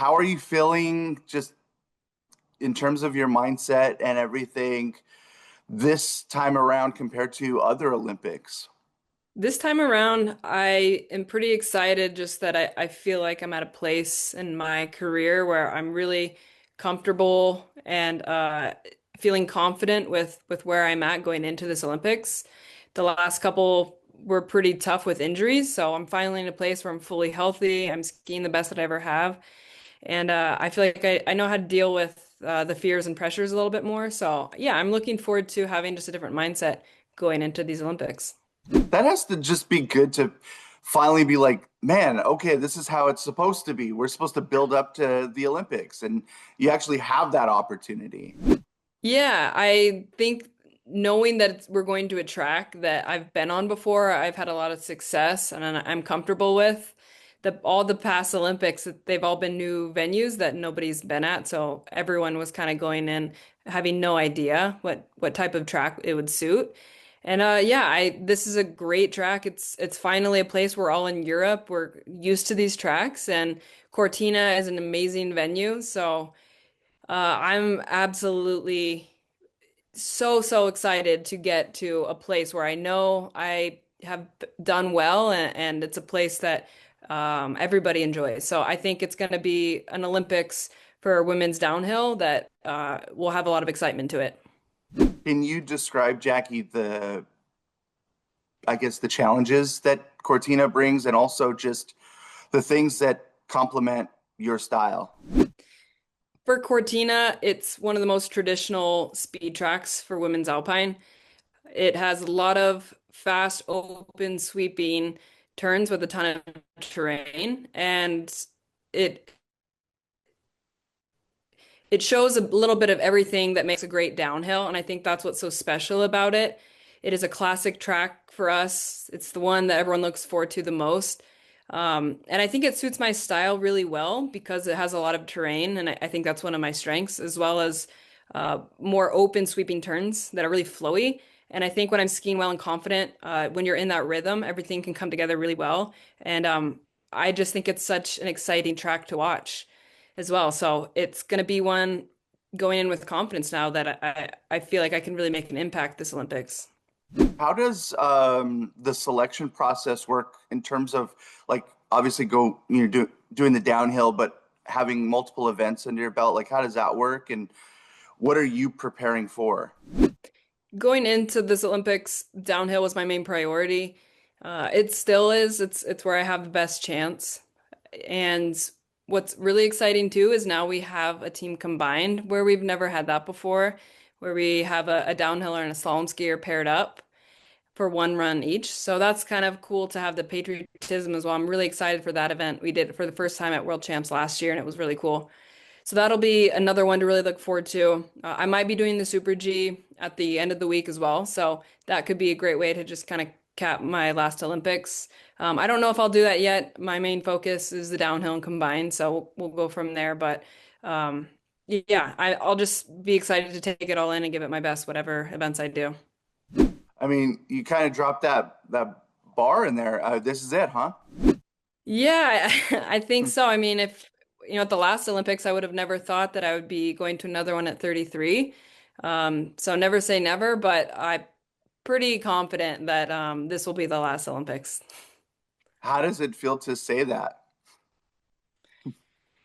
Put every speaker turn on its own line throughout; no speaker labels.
how are you feeling just in terms of your mindset and everything this time around compared to other Olympics?
This time around, I am pretty excited just that I feel like I'm at a place in my career where I'm really comfortable and feeling confident with where I'm at going into this Olympics. The last couple were pretty tough with injuries, so I'm finally in a place where I'm fully healthy. I'm skiing the best that I ever have. And I feel like I know how to deal with the fears and pressures a little bit more. So yeah, I'm looking forward to having just a different mindset going into these Olympics.
That has to just be good to finally be like, man, okay, this is how it's supposed to be. We're supposed to build up to the Olympics, and you actually have that opportunity.
Yeah, I think knowing that we're going to a track that I've been on before, I've had a lot of success and I'm comfortable with. All the past Olympics, they've all been new venues that nobody's been at, so everyone was kind of going in having no idea what type of track it would suit. And yeah, I this is a great track. It's finally a place we're all in Europe. We're used to these tracks, and Cortina is an amazing venue, so I'm absolutely so excited to get to a place where I know I have done well and it's a place that everybody enjoys. So I think it's going to be an Olympics for women's downhill that will have a lot of excitement to it.
Can you describe, Jackie, I guess, the challenges that Cortina brings and also just the things that complement your style?
For Cortina, it's one of the most traditional speed tracks for women's alpine. It has a lot of fast, open, sweeping turns with a ton of terrain, and it it shows a little bit of everything that makes a great downhill, and I think that's what's so special about it. It is a classic track for us. It's the one that everyone looks forward to the most. And I think it suits my style really well because it has a lot of terrain, and I think that's one of my strengths, as well as more open, sweeping turns that are really flowy. And I think when I'm skiing well and confident, when you're in that rhythm, everything can come together really well. And I just think it's such an exciting track to watch as well. So it's going to be one going in with confidence now that I feel like I can really make an impact this Olympics.
How does the selection process work in terms of like obviously doing the downhill, but having multiple events under your belt? Like, how does that work, and what are you preparing for?
Going into this Olympics, downhill was my main priority. It still is. It's where I have the best chance. And what's really exciting too is now we have a team combined where we've never had that before, where we have a downhiller and a slalom skier paired up for one run each. So that's kind of cool to have the patriotism as well. I'm really excited for that event. We did it for the first time at World Champs last year, and it was really cool. So that'll be another one to really look forward to. I might be doing the Super G at the end of the week as well. So that could be a great way to just kind of cap my last Olympics. I don't know if I'll do that yet. My main focus is the downhill and combined, so we'll go from there. But yeah, I'll just be excited to take it all in and give it my best, whatever events I do.
I mean, you kind of dropped that bar in there. This is it, huh?
Yeah, I think so. I mean, if at the last Olympics, I would have never thought that I would be going to another one at 33. So never say never, but I'm pretty confident that this will be the last Olympics.
How does it feel to say that?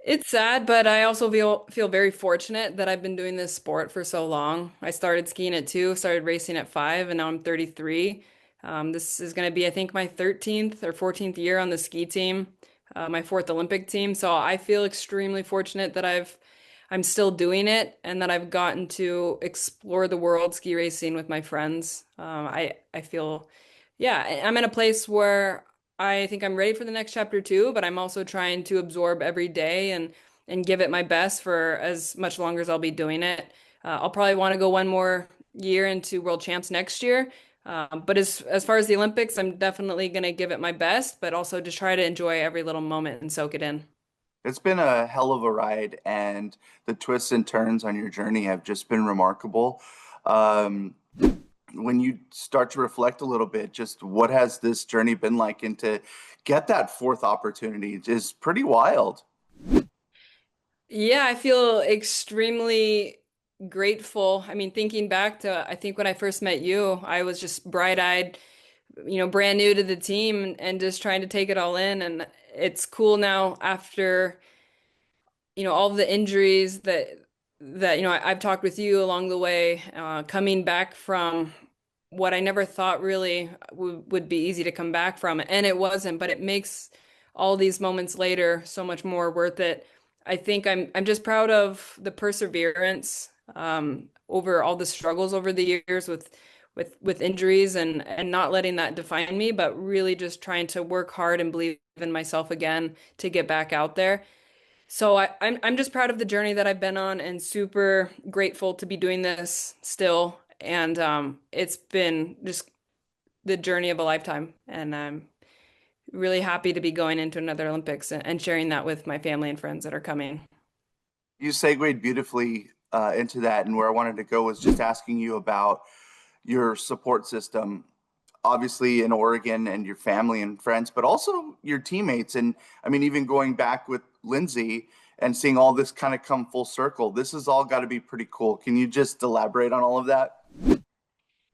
It's sad, but I also feel very fortunate that I've been doing this sport for so long. I started skiing at 2, started racing at 5, and now I'm 33. This is going to be, I think, my 13th or 14th year on the ski team, my fourth Olympic team. So I feel extremely fortunate that I'm still doing it and that I've gotten to explore the world ski racing with my friends. I feel, yeah, I'm in a place where I think I'm ready for the next chapter too, but I'm also trying to absorb every day and give it my best for as much longer as I'll be doing it. I'll probably want to go one more year into World Champs next year. But as far as the Olympics, I'm definitely going to give it my best, but also just try to enjoy every little moment and soak it in.
It's been a hell of a ride, and the twists and turns on your journey have just been remarkable. Um, when you start to reflect a little bit, just what has this journey been like, and to get that fourth opportunity is pretty wild.
Yeah, I feel extremely grateful. I mean, thinking back to, I think when I first met you, I was just bright-eyed, brand new to the team and just trying to take it all in. And it's cool now after, all the injuries that I've talked with you along the way, coming back from what I never thought really would be easy to come back from, and it wasn't, but it makes all these moments later so much more worth it. I think I'm just proud of the perseverance over all the struggles over the years with injuries and not letting that define me, but really just trying to work hard and believe in myself again to get back out there. So I'm just proud of the journey that I've been on and super grateful to be doing this still. And it's been just the journey of a lifetime. And I'm really happy to be going into another Olympics and sharing that with my family and friends that are coming.
You segued beautifully into that, and where I wanted to go was just asking you about your support system, obviously in Oregon and your family and friends, but also your teammates. And I mean, even going back with Lindsey and seeing all this kind of come full circle, this has all got to be pretty cool. Can you just elaborate on all of that?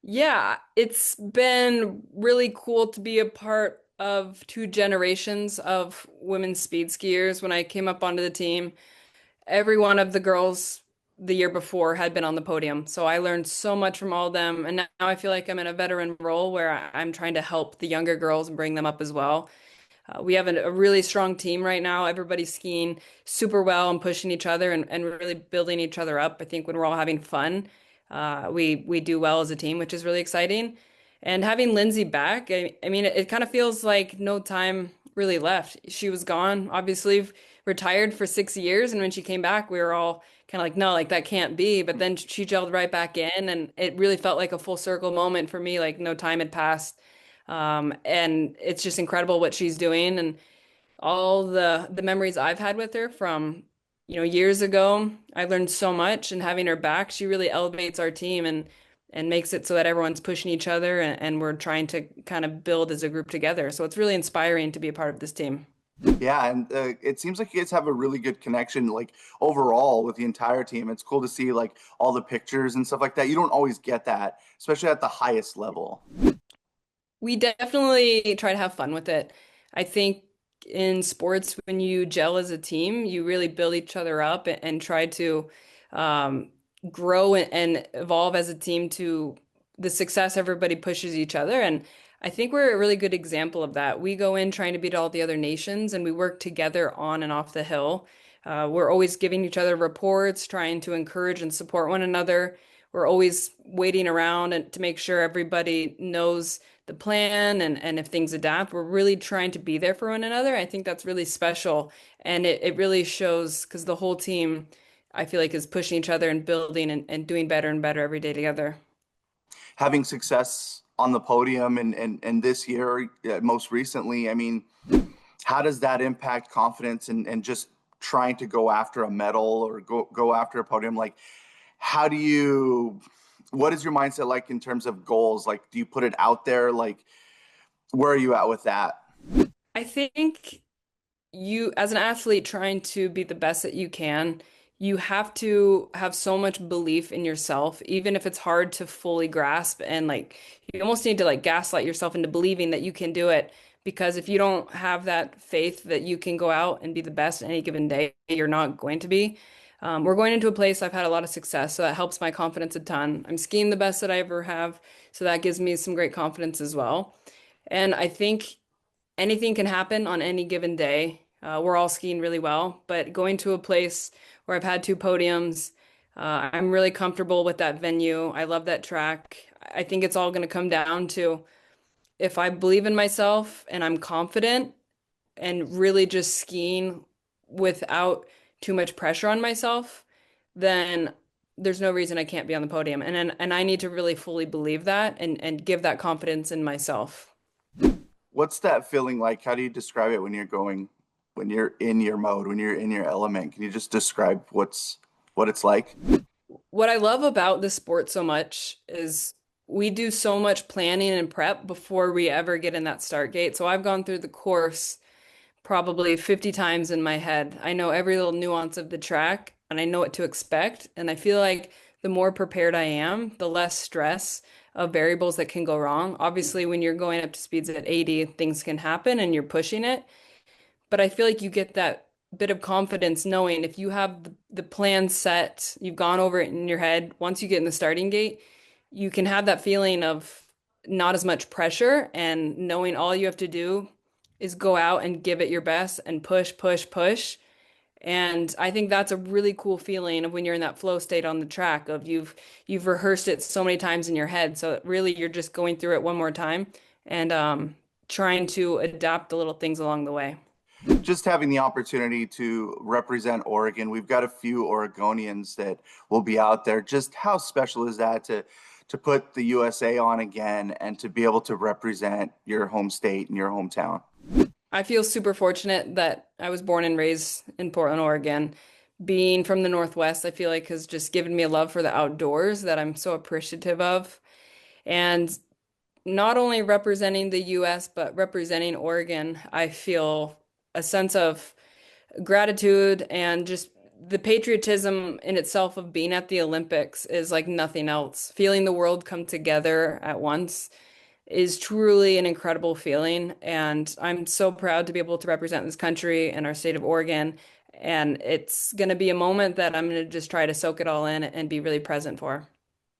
Yeah, it's been really cool to be a part of two generations of women's speed skiers. When I came up onto the team, every one of the girls the year before had been on the podium. So I learned so much from all of them. And now I feel like I'm in a veteran role where I'm trying to help the younger girls and bring them up as well. We have a really strong team right now. Everybody's skiing super well and pushing each other and really building each other up. I think when we're all having fun, we do well as a team, which is really exciting. And having Lindsey back, I mean, it kind of feels like no time really left. She was gone, obviously retired for 6 years, and when she came back, we were all kind of like, no, like that can't be. But then she gelled right back in, and it really felt like a full circle moment for me, like no time had passed. And it's just incredible what she's doing and all the memories I've had with her from, years ago. I learned so much, and having her back, she really elevates our team and makes it so that everyone's pushing each other and we're trying to kind of build as a group together. So it's really inspiring to be a part of this team.
Yeah, and it seems like you guys have a really good connection, like overall with the entire team. It's cool to see like all the pictures and stuff like that. You don't always get that, especially at the highest level.
We definitely try to have fun with it. I think in sports, when you gel as a team, you really build each other up and try to um, grow and evolve as a team to the success everybody pushes each other. And I think we're a really good example of that. We go in trying to beat all the other nations and we work together on and off the hill. We're always giving each other reports, trying to encourage and support one another. We're always waiting around and to make sure everybody knows the plan and if things adapt, we're really trying to be there for one another. I think that's really special. And it really shows because the whole team, I feel like, is pushing each other and building and doing better and better every day together.
Having success on the podium and this year, most recently, I mean, how does that impact confidence and just trying to go after a medal or go after a podium? Like, how do you, what is your mindset like in terms of goals? Like, do you put it out there? Like, where are you at with that?
I think you, as an athlete trying to be the best that you can, you have to have so much belief in yourself, even if it's hard to fully grasp. And like, you almost need to like gaslight yourself into believing that you can do it. Because if you don't have that faith that you can go out and be the best any given day, you're not going to be. We're going into a place I've had a lot of success, so that helps my confidence a ton. I'm skiing the best that I ever have, so that gives me some great confidence as well. And I think anything can happen on any given day. We're all skiing really well, but going to a place where I've had two podiums, I'm really comfortable with that venue. I love that track. I think it's all going to come down to if I believe in myself and I'm confident and really just skiing without too much pressure on myself, then there's no reason I can't be on the podium. And I need to really fully believe that and give that confidence in myself.
What's that feeling like? How do you describe it when you're going, when you're in your mode, when you're in your element? Can you just describe what it's like?
What I love about this sport so much is we do so much planning and prep before we ever get in that start gate. So I've gone through the course probably 50 times in my head. I know every little nuance of the track and I know what to expect. And I feel like the more prepared I am, the less stress of variables that can go wrong. Obviously, when you're going up to speeds at 80, things can happen and you're pushing it. But I feel like you get that bit of confidence knowing if you have the plan set, you've gone over it in your head, once you get in the starting gate, you can have that feeling of not as much pressure and knowing all you have to do is go out and give it your best and push, push, push. And I think that's a really cool feeling of when you're in that flow state on the track of you've rehearsed it so many times in your head. So really you're just going through it one more time and trying to adapt the little things along the way.
Just having the opportunity to represent Oregon, we've got a few Oregonians that will be out there. Just how special is that to put the USA on again and to be able to represent your home state and your hometown?
I feel super fortunate that I was born and raised in Portland, Oregon. Being from the Northwest, I feel like has just given me a love for the outdoors that I'm so appreciative of. And not only representing the US, but representing Oregon, I feel a sense of gratitude and just the patriotism in itself of being at the Olympics is like nothing else. Feeling the world come together at once is truly an incredible feeling. And I'm so proud to be able to represent this country and our state of Oregon. And it's going to be a moment that I'm going to just try to soak it all in and be really present for.